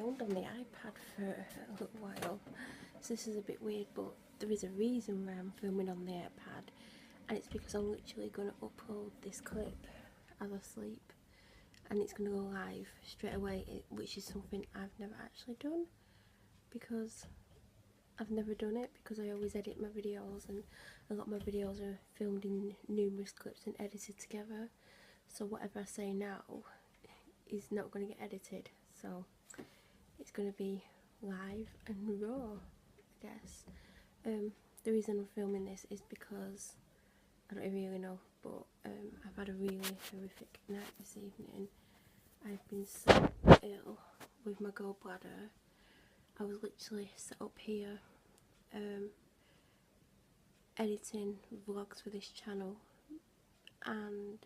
filmed on the iPad for a little while, so this is a bit weird, but there is a reason why I'm filming on the iPad, and it's because I'm literally going to upload this clip as I sleep, and it's going to go live straight away, which is something I've never actually done, because I've never done it, because I always edit my videos, and a lot of my videos are filmed in numerous clips and edited together, so whatever I say now is not going to get edited, so it's going to be live and raw, I guess. The reason I'm filming this is because I don't really know, but I've had a really horrific night this evening. I've been so ill with my gall bladder. I was literally set up here editing vlogs for this channel, and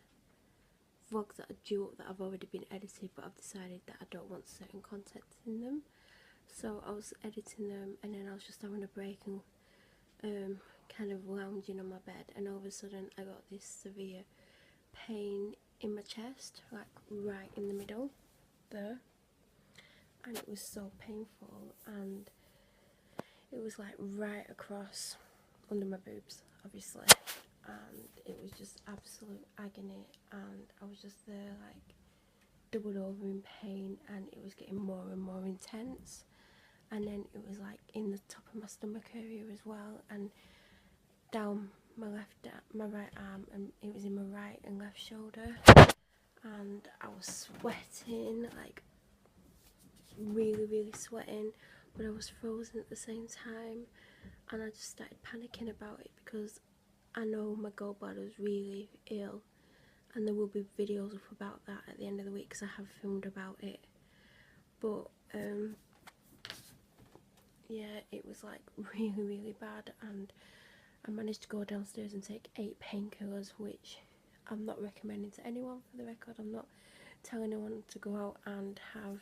vlogs that are due up that have already been edited, but I've decided that I don't want certain content in them, so I was editing them, and then I was just having a break and kind of lounging on my bed, and all of a sudden I got this severe pain in my chest, like right in the middle there, and it was so painful, and it was like right across under my boobs, obviously, and it was just absolute agony, and I was just there like doubled over in pain, and it was getting more and more intense, and then it was like in the top of my stomach area as well, and down my right arm, and it was in my right and left shoulder, and I was sweating, like really sweating, but I was frozen at the same time, and I just started panicking about it, because I know my gallbladder is really ill, and there will be videos up about that at the end of the week, because I have filmed about it, but yeah, it was like really bad, and I managed to go downstairs and take 8 painkillers, which I'm not recommending to anyone, for the record. I'm not telling anyone to go out and have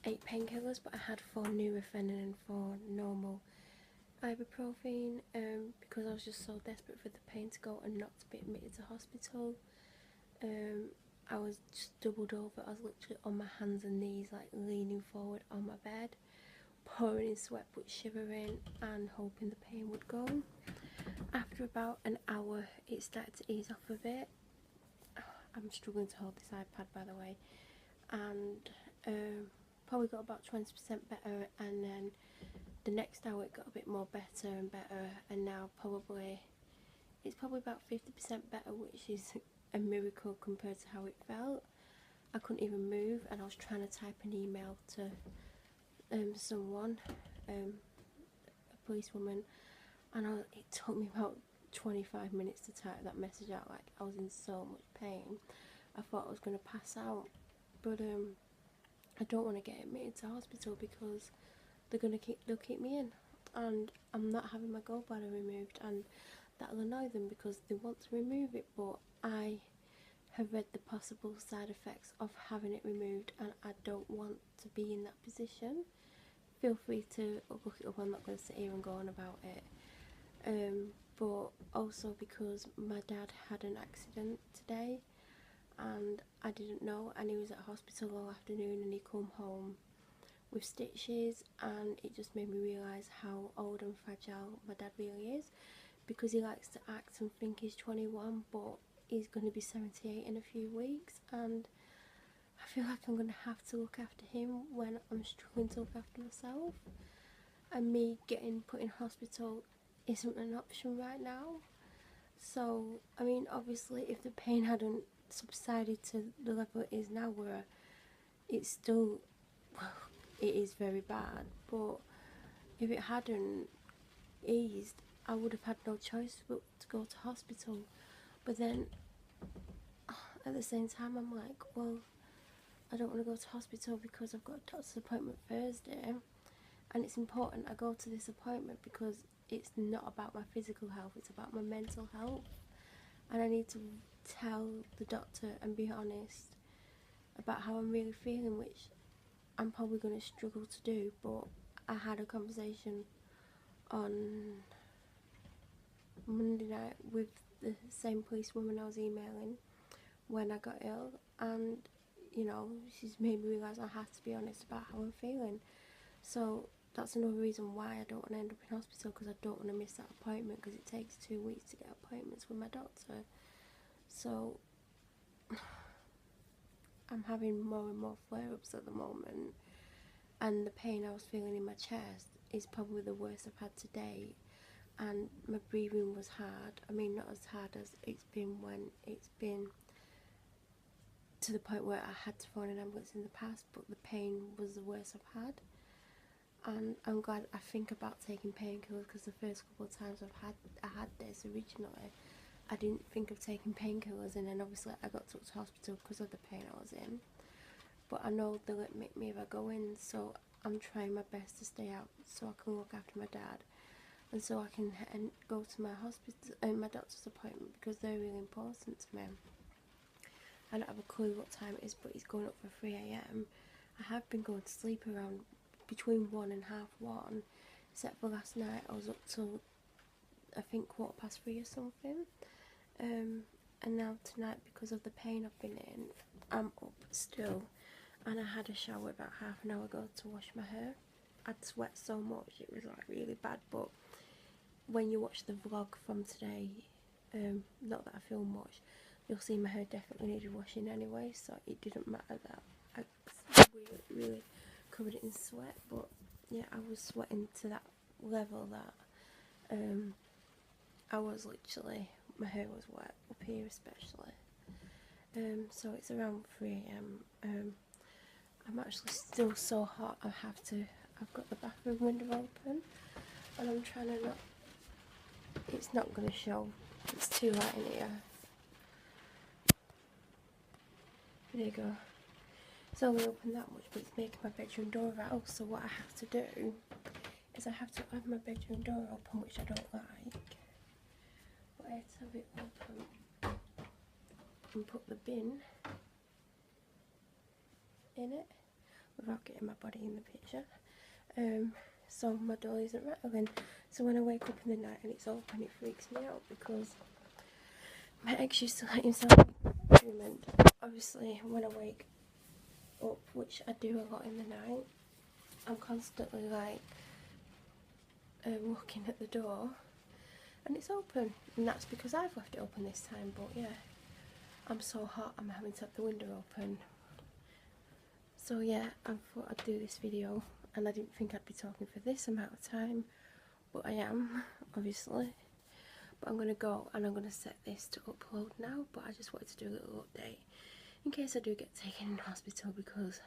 8 painkillers, but I had 4 Nurofen and 4 normal ibuprofen, because I was just so desperate for the pain to go and not to be admitted to hospital. I was just doubled over. I was literally on my hands and knees, like leaning forward on my bed, pouring in sweat but shivering, and hoping the pain would go. After about an hour it started to ease off a bit. I'm struggling to hold this iPad, by the way, and probably got about 20% better, and then the next hour it got a bit more better and better, and now it's probably about 50% better, which is a miracle compared to how it felt. I couldn't even move, and I was trying to type an email to someone, a policewoman, and it took me about 25 minutes to type that message out. Like, I was in so much pain, I thought I was going to pass out, but I don't want to get admitted to hospital, because they'll keep me in, and I'm not having my gallbladder removed, and that'll annoy them because they want to remove it, but I have read the possible side effects of having it removed, and I don't want to be in that position. Feel free to look it up, I'm not going to sit here and go on about it. But also because my dad had an accident today, and I didn't know, and he was at hospital all afternoon, and he come home with stitches, and it just made me realise how old and fragile my dad really is, because he likes to act and think he's 21, but he's going to be 78 in a few weeks, and I feel like I'm going to have to look after him when I'm struggling to look after myself, and me getting put in hospital isn't an option right now. So, I mean, obviously if the pain hadn't subsided to the level it is now, where it's still, well, it is very bad, but if it hadn't eased, I would have had no choice but to go to hospital. But then at the same time I'm like, well, I don't want to go to hospital because I've got a doctor's appointment Thursday, and it's important I go to this appointment because it's not about my physical health, it's about my mental health, and I need to tell the doctor and be honest about how I'm really feeling, which I'm probably going to struggle to do. But I had a conversation on Monday night with the same policewoman I was emailing when I got ill, and you know, she's made me realise I have to be honest about how I'm feeling. So that's another reason why I don't want to end up in hospital, because I don't want to miss that appointment, because it takes 2 weeks to get appointments with my doctor. So I'm having more and more flare-ups at the moment, and the pain I was feeling in my chest is probably the worst I've had to date, and my breathing was hard. I mean, not as hard as it's been when it's been to the point where I had to phone an ambulance in the past, but the pain was the worst I've had. And I'm glad I think about taking painkillers, because the first couple of times I had this originally, I didn't think of taking painkillers, and then obviously I got took to hospital because of the pain I was in. But I know they'll admit me if I go in, so I'm trying my best to stay out so I can look after my dad, and so I can go to my hospital and my doctor's appointment, because they're really important to me. I don't have a clue what time it is, but it's going up for 3 AM. I have been going to sleep around between 1 and half 1, except for last night I was up till I think 3:15 or something. And now tonight, because of the pain I've been in, I'm up still, and I had a shower about half an hour ago to wash my hair. I'd sweat so much, it was like really bad. But when you watch the vlog from today, not that I feel much, you'll see my hair definitely needed washing anyway, so it didn't matter that I really covered it in sweat. But yeah, I was sweating to that level that I was literally, my hair was wet up here especially. So it's around 3 AM. I'm actually still so hot. I've got the bathroom window open, and I'm trying to not, it's not going to show, it's too light in here. There you go. It's only open that much, but it's making my bedroom door rattle. So what I have to do is I have to have my bedroom door open, which I don't like. But I have to have it open and put the bin in it without getting my body in the picture. So my door isn't rattling. So when I wake up in the night and it's open, it freaks me out, because my ex used to let himself in the bedroom, and obviously when I wake up, which I do a lot in the night, I'm constantly like looking at the door, and it's open, and that's because I've left it open this time. But yeah, I'm so hot, I'm having to have the window open. So yeah, I thought I'd do this video, and I didn't think I'd be talking for this amount of time, but I am, obviously. But I'm going to go and I'm going to set this to upload now, but I just wanted to do a little update in case I do get taken in hospital, because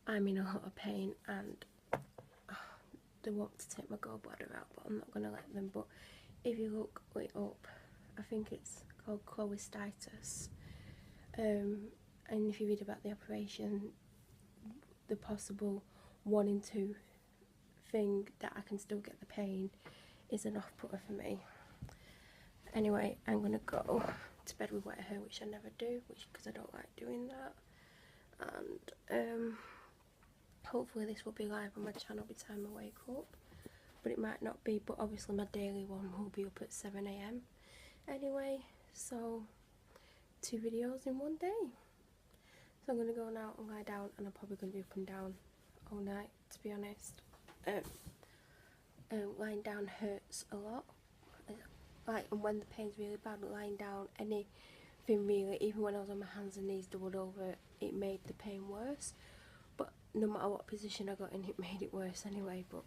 I'm in a lot of pain, and they want to take my gallbladder out, but I'm not going to let them. But if you look it up, I think it's called cholecystitis, and if you read about the operation, the possible 1 in 2 thing that I can still get the pain is an off-putter for me. Anyway, I'm going to go to bed with wet hair, which I never do, because I don't like doing that. And hopefully this will be live on my channel by the time I wake up, but it might not be. But obviously my daily one will be up at 7 AM anyway, so 2 videos in one day. So I'm going to go now and lie down, and I'm probably going to be up and down all night, to be honest. Lying down hurts a lot. Like, and when the pain's really bad, lying down, anything really, even when I was on my hands and knees doubled over, it made the pain worse. But no matter what position I got in, it made it worse anyway. But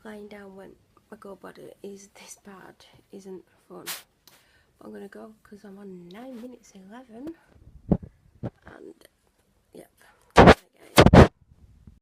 lying down when my gallbladder is this bad isn't fun. But I'm going to go, because I'm on 9 minutes 11.